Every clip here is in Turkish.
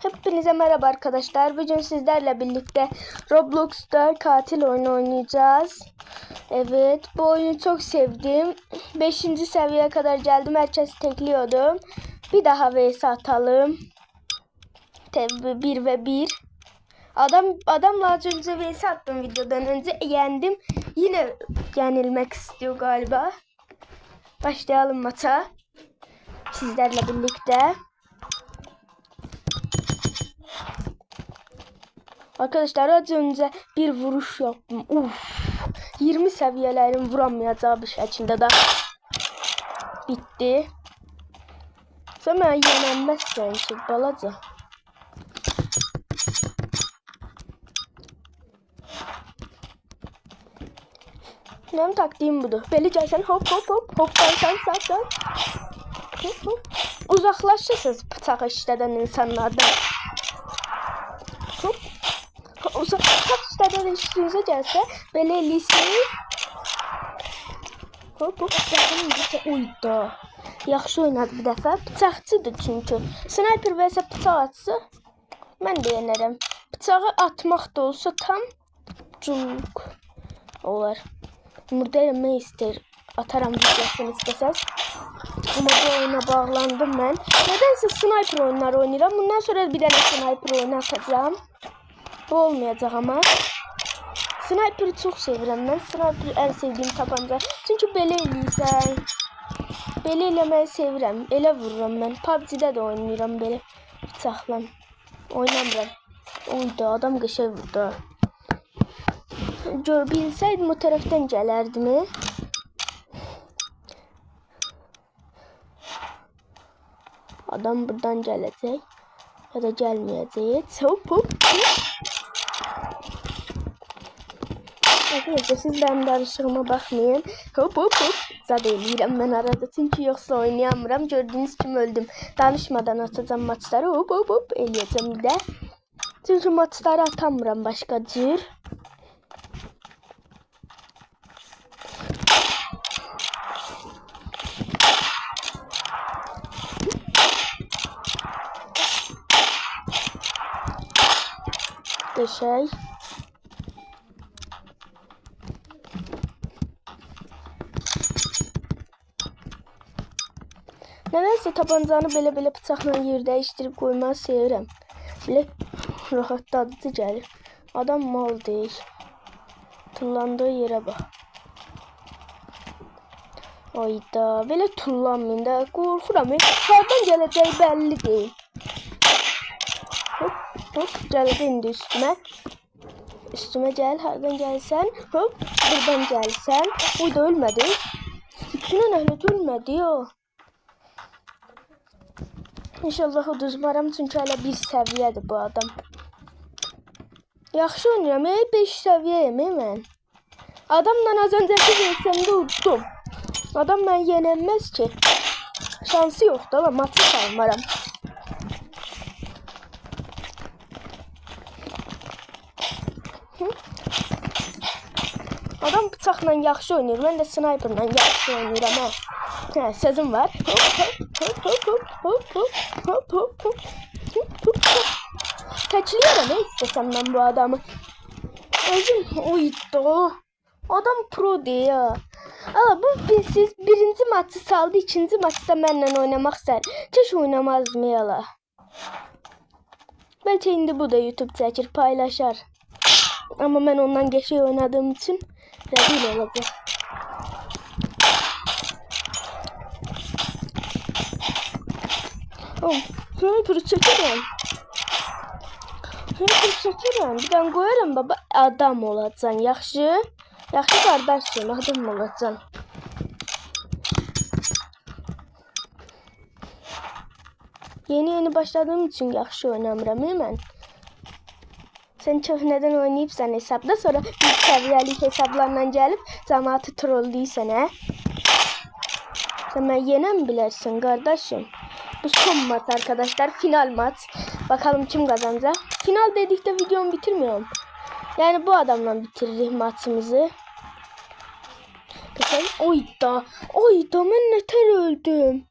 Hepinize merhaba arkadaşlar. Bugün sizlerle birlikte Roblox'ta katil oyunu oynayacağız. Evet, bu oyunu çok sevdim. 5. seviyeye kadar geldim. Herkesi tekliyordum. Bir daha vs atalım. Tabii 1 ve 1. Adamla az önce vs attım videodan önce. Yendim. Yine yenilmek istiyor galiba. Başlayalım maça. Sizlerle birlikte. Arkadaşlar az önce bir vuruş yaptım. 20 seviyelerin vuramayacağı bir şekilde de bitti. Sen yenilmezsen ki balaca. Benim taktiğim budur. Belli gelsen hop hop hop hop sen sağ. Hop hop. Uzaklaşırsınız bıçak işleden insanlardan. Hop. Uzaklaşırsınız üstünüze gelse böyle eləyəsiniz. Hop hop. Bakın bir uydu. Yaxşı oynadı bir dəfə. Bıçaqçıdır çünkü. Sniper vs bıçaq atsa mən də yenərəm. Bıçağı atmaq da olsa tam cumluk olar. Burada yemək istər. Ataram videosunu istəsəz. Ama bu oyuna bağlandım mən. Nədənsə sniper oyunları oynayıram. Bundan sonra bir dənə sniper oyunu atacağım. Bu olmayacaq ama. Sniper'ı çok sevirəm mən. Sniper en sevdiğim tapanca. Çünkü belə eləyirsən. Belə eləməyi sevirəm. Elə vururam mən. PUBG'də də oynayıram belə bıçaqla. Oynamıram. Oyda adam qəşəng vurdu. Gör bilsəydim o tərəfdən gələrdimi? Adam buradan gelecek ya da gelmeyecek. Hop hop. Arkadaşlar siz benim darışığıma bakmayın. Hop hop hop. Zaten eləyirəm ben arada çünkü yoksa oynayamıram. Gördüğünüz kimi öldüm. Danışmadan atacağım maçları. Hop hop hop eləyəcəm bir de. Çünkü maçları atamıram başka cür. Şey. Nedense tabancanı belə bıçaqla yer değiştirip koymayı sevirəm. Belə rahatladıcı gəlir. Adam mal değil. Tullandığı yere bak. Ayda belə tullanmayın da qorxuram. Hardan gələcəyi belli değil. Hop hop gəldi indi üstüme. Üstüme gel, hardan gelsen. Hop buradan gelsen. O da ölmedi. İkisinin ehliyet ölmedi ya. İnşallah uduzmaram çünkü hala bir seviyedir bu adam. Yaxşı oynayıram. 5 seviyeyim mən. Adamla az önceki versemde uddum. Adam mən yenilmez ki. Şansı yoktu ama maçı salmaram. Adam bıçaqla yaxşı oynayır. Mən də sniperla yaxşı oynayıram ha. Hə, sözüm var. Hop hop hop hop hop hop hop hop hop hop hop. Təkliyərəm istəsəm mən bu adamı. Özüm oydu. Adam pro değil ya. Ama bu siz birinci maçı saldı, ikinci maçta mənlə oynamaq istər. Keş oynamaz mı yala? Belki indi bu da YouTube çəkir, paylaşar. Ama mən ondan geçey oynadığım için rezil olacak. Sniper çekerim. Birden koyarım baba. Adam olacaksın. Yaxşı. Yaxşı kardeşim. Adam olacaksın. Yeni başladığım için yaxşı oynamıram mən. Sen köhnədən oynayıbsan hesabda, sonra bir səviyyəlik hesablarla gəlib cəmaatı trolləyirsən, hə? Sen mən yenəm bilərsin, qardaşım. Bu son maç arkadaşlar, final maç. Bakalım kim kazanacak. Final dedikdə videomu bitirmiyorum. Yani bu adamla bitiririk maçımızı. Oyda, oyda, mən nətər öldüm.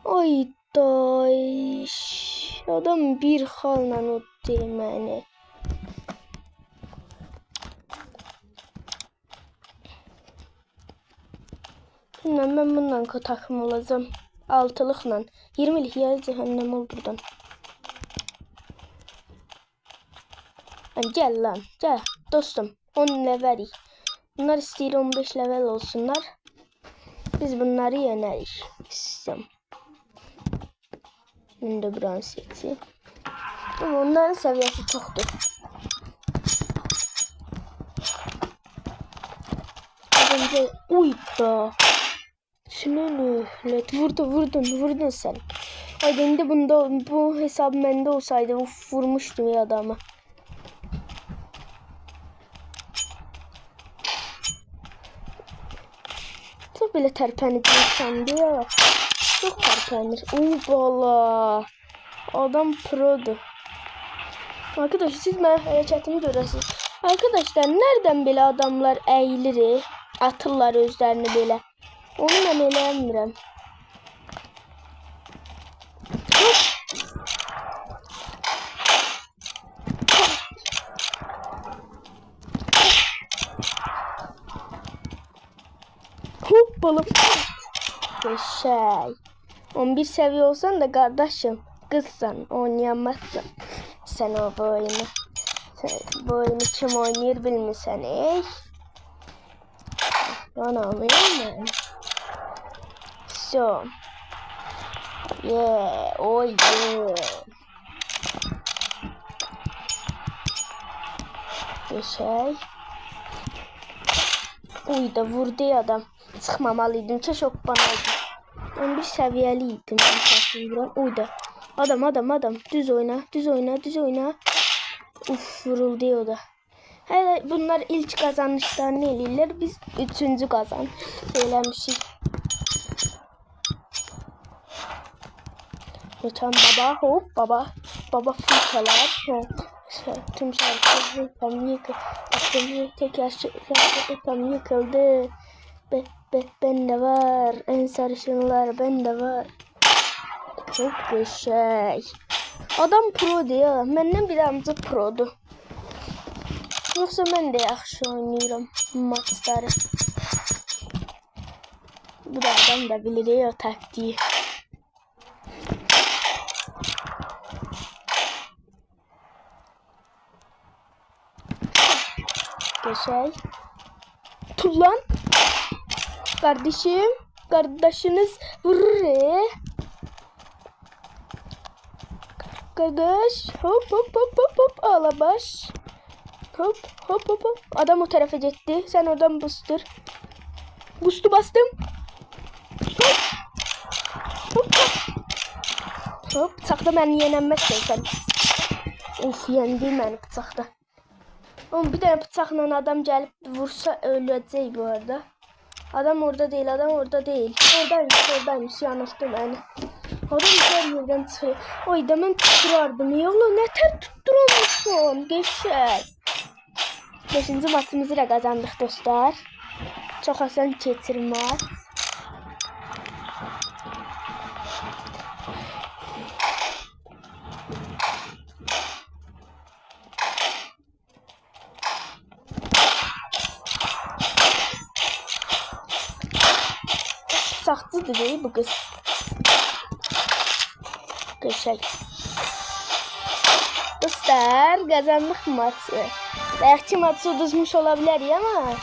Oyda. Dayş. Adam bir xalla utdu məni. Bilmem ben bundan takım olacağım. 6'lıkla. 20'lik yer cehennem ol buradan. Gel lan. Gel. Dostum. 10 level. Bunlar istəyir 15 level olsunlar. Biz bunları yenerik. İstəyəm. Ben de buranı seçeyim. Ama onların seviyesi çoktur. Önce uydu. Şunu vurdun sen. Haydi indi bu hesap bende olsaydı vurmuştum ya adamı. Çok böyle terpenici insandı ya. Çok terpenir. Bala. Adam produ. Arkadaşlar siz ben hareketimi görürsünüz. Arkadaşlar nereden böyle adamlar eğilir, atırlar özlerini böyle. Onu ben eləmirəm. Hop balım. Şey. 11 seviye olsan da kardeşim. Kızsan oynayamazsın. Sen o bu oyunu. Bu oyunu kim oynuyor bilmiyorsan ey. Ben anlayamam. So. Yeah. Oh yeah. Bir şey. Uy da vurdu ya adam. Çıkmamalıydım. Keşke banaydım. 11 seviyeliydim. Uy da. Adam. Düz oyna. Uf vuruldu ya o da. Hele bunlar ilk kazanışlarını elirler. Biz 3. kazan. Öyle bir şey. Lütfen baba hop baba. Baba fırçalar. Tüm şarkı tam yıkıldı. Tek tam yıkıldı. Ben de var. En sarışınlar ben de var. Çok güzel. Adam pro diyor. Benden bir amca produ. Yoksa ben de yaxşı oynuyorum maçları. Bu da adam da bilir o taktiği. Güzel. Tullan. Kardeşim. Kardeşiniz vurur. Kardeş. Hop. Ağlabaş. Hop. Adam o tarafa gitti. Sen oradan booster. Boost'u bastım. Hop. Bıçakta beni yenemezsin sen. Of yendi beni bıçakta. Oğlum bir tane bıçakla adam gelip vursa ölecek bu arada. Adam orada değil. Oradaymış. Yanılttı beni. Adam her yerden çıkıyor. Oy da ben tutturardım. Yolla ne ter tutturulmuşsun. Geçer. 5. maçımızı da kazandık dostlar. Çok asan geçirmez. Sahtı değil bu kız. Güzel. Dostlar kazandık maçı. Belki maçı uduzmuş olabilir ama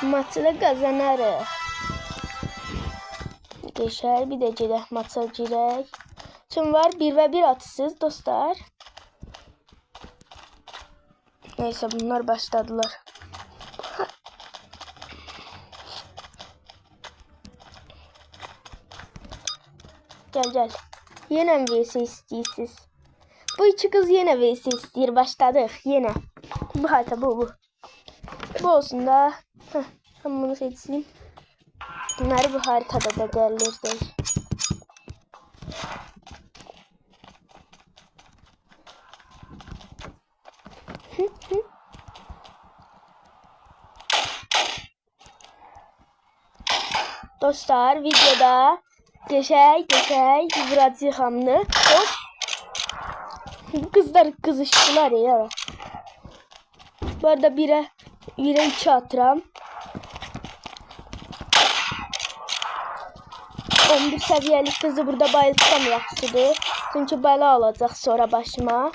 maçı da kazanırız. Güzel bir de girək maça girək. Kim var? 1 ve 1 atısız dostlar. Neyse bunlar başladılar. Gel. Yine vs istiyorsunuz. Bu iki kız yine vs istiyor. Başladık yine. Bu harita bu. Bu olsun da. Ben bunu seçeyim. Bunlar bu haritada da gelirler. Dostlar videoda Geçey. Vuracı hamlı. Hop. Bu kızlar kızıştılar ya. Bu arada 1'e 2 atıram. 11 səviyyəlik kızı burada bayılsam yaxşıdır. Çünkü bəla alacaq sonra başıma.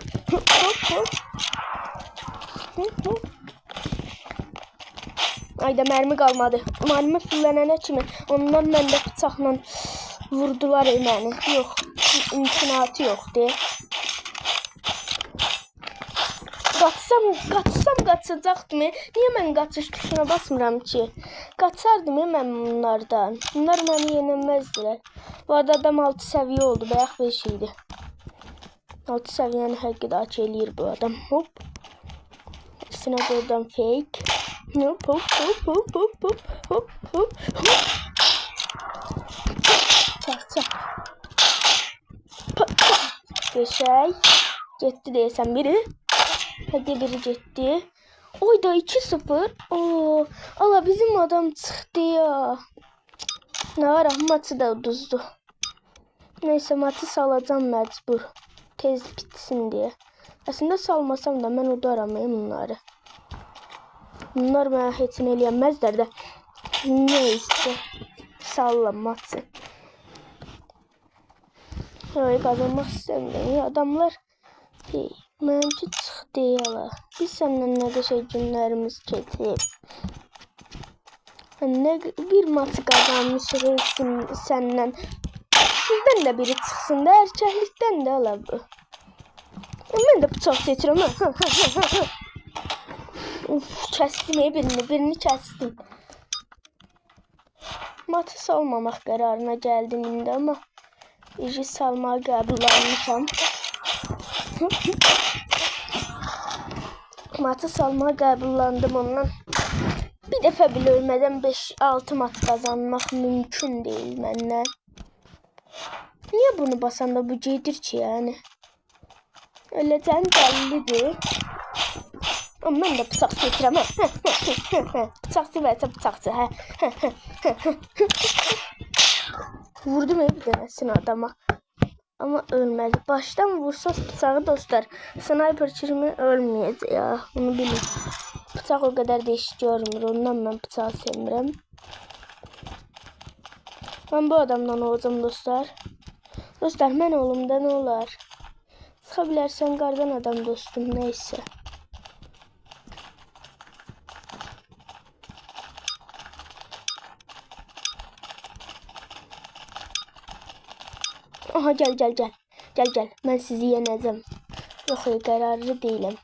Ayda mermi qalmadı. Mermi fullənənə kimi ondan məndə bıçaqla vurdular məni. Yox, imkanatı yoxdur. Qaçacaqdım. Niyə mən qaçış tuşuna basmıram ki? Qaçardım mən bunlardan. Bunlar məni yenilməzdilər. Bu arada adam 6 səviyyə oldu. Bayaq 5 idi. 6 səviyyəni həqiqət eləyir bu adam. Hop. İkisine buradan fake. Hop. Çak. Geçey. Getdi deyəsən biri. Hadi biri getdi. Oyda 2-0. Oo, ala bizim adam çıxdı ya. Ne var, maçı da uduzdu. Neyse maçı salacağım mecbur. Tez bitsin diye. Aslında salmasam da ben udaram bunları. Bunlar bana heç nə eləyəməzlər də. Neyse. Sallam maçı. Öyle kazanmak istemiyorum. Adamlar mənimki çıxdı yala. Biz səndən nə qəşəng günlərimiz keçib. Nə bir maçı qazanmışıq səndən. Sizdən də biri çıxsın da, erkəklikdən də ala bu. Mən də bıçaq seçirəm. Kəstim birini kəstim. Maçı salmamaq qərarına gəldim indi, amma işi salmağa qəbullanmışam. Maçı salmağa qəbullandım ondan. Bir dəfə bile ölmədən 5-6 maç qazanmaq mümkün deyil məndən. Niyə bunu basanda bu gedir ki yani? Öləcəm bəllidir. Amma mən də bıçaq seçirəm. Bıçaqçı vəsə bıçaqçı. Vurdum bir dənəsin adama. Ama ölmedi. Baştan vursa bıçağı dostlar. Sniper çirimi ölmeyecek ya. Bunu bilin. Bıçak o kadar değişik görmür. Ondan ben bıçağı sevmirəm. Ben bu adamdan olacağım dostlar. Dostlar mən olumda ne olar? Sıxa bilərsən qardan adam dostum. Neyse. Aha gel. Gel. Ben sizi yeneceğim. Yok kararlı değilim.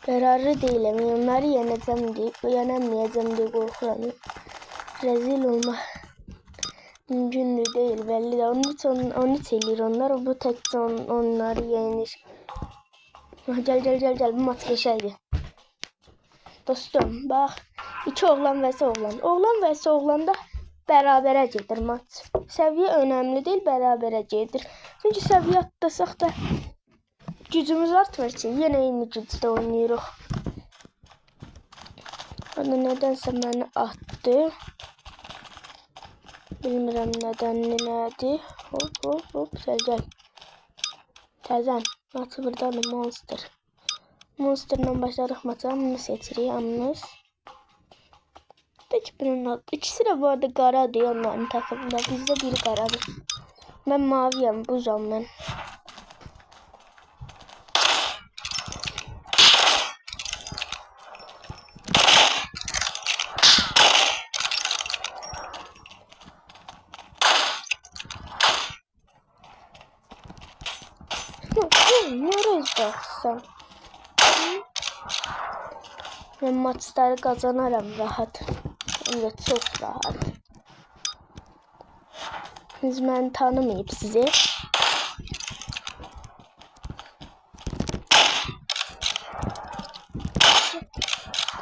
Onları yeneceğim diye, yenemeyeceğim diye korkuyorum. Rezil olma mümkün değil belli de. Onu çelir onlar. Bu tek onları yenir. Gel. Bu maç geçeydi. Dostum bak. 2 oğlan vs oğlan. Oğlan vs oğlanda bərabərə gedir maç. Səviyyə önemli değil, bərabərə gedir. Çünkü səviyyə atlasaq da gücümüz artmır ki, yenə eyni gücdə oynayırıq. Hadi nədənsə məni atdı. Bilmirəm nədir. Hop, gel. Təzən, maçı buradadır, Monster. Monster'la başladıq maça, bunu seçirik, yalnız. Peki bunun adı. İkisi de bu arada kara diyor onların takımda. Bizde biri karadır. Ben maviyim, buzum ben. Nereye baksan? Ben maçları kazanırım rahat. Hem de çok rahat. Siz beni tanımayıp sizi.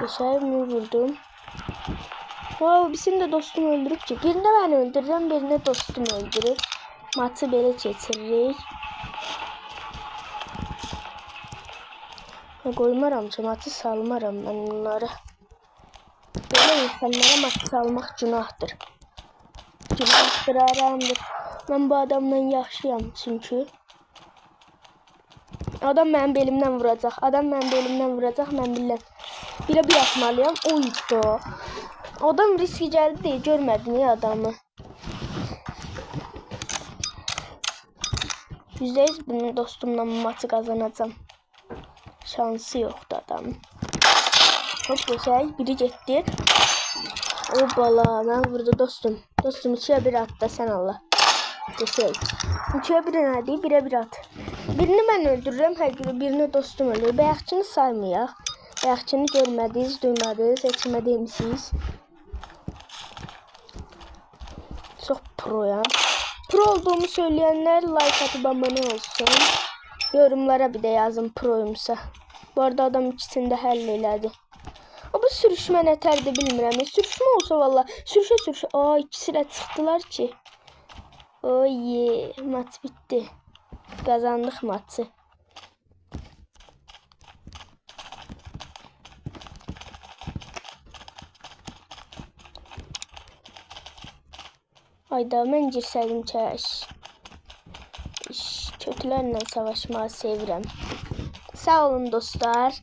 Geçerimi vurdum. Wow, bizim de dostum öldürüp ki. Birine ben öldürürüm, birine dostum öldürür. Maçı belə keçiririk. Koymaram ki, maçı salmaram ben bunları. Böyle Böyle insanlara maç salmak günahdır. Günahdır, haramdır. Ben bu adamla yaşayam çünkü. Adam mənim belimdən vuracaq. Adam mənim belimdən vuracaq. Mən bilə bir atmalıyam. Oydu. Adam riski gəldi deyə görmədim ya adamı. %100 bunun dostumla maçı kazanacağım. Şansı yoxdur adamın. Hop geçək. Biri getdi. O bala mən vurdu dostum. Dostum 2'ye 1 at da sen Allah. Geçək. 2'ye 1 nədir? 1'e 1 at. Birini mən öldürürəm, hər gün birini dostum ölür. Bayaqçını saymayaq. Bayaqçını görmədiniz, duymadınız, heç demişsiniz. Çox proyam. Pro olduğumu söyləyənlər like atıp abone olsun. Yorumlara bir de yazın proyumsa. Bu arada adam ikisini də həll elədi. Bu sürüşmə nətərdir bilmirəm. Sürüşmə olsa valla sürüşə. Aa ikisi də çıxdılar ki. Oye maç bitti. Kazandık maçı. Ayda mən girsəydim kəş. Kötülərlə savaşmağı sevirəm. Sağ olun dostlar.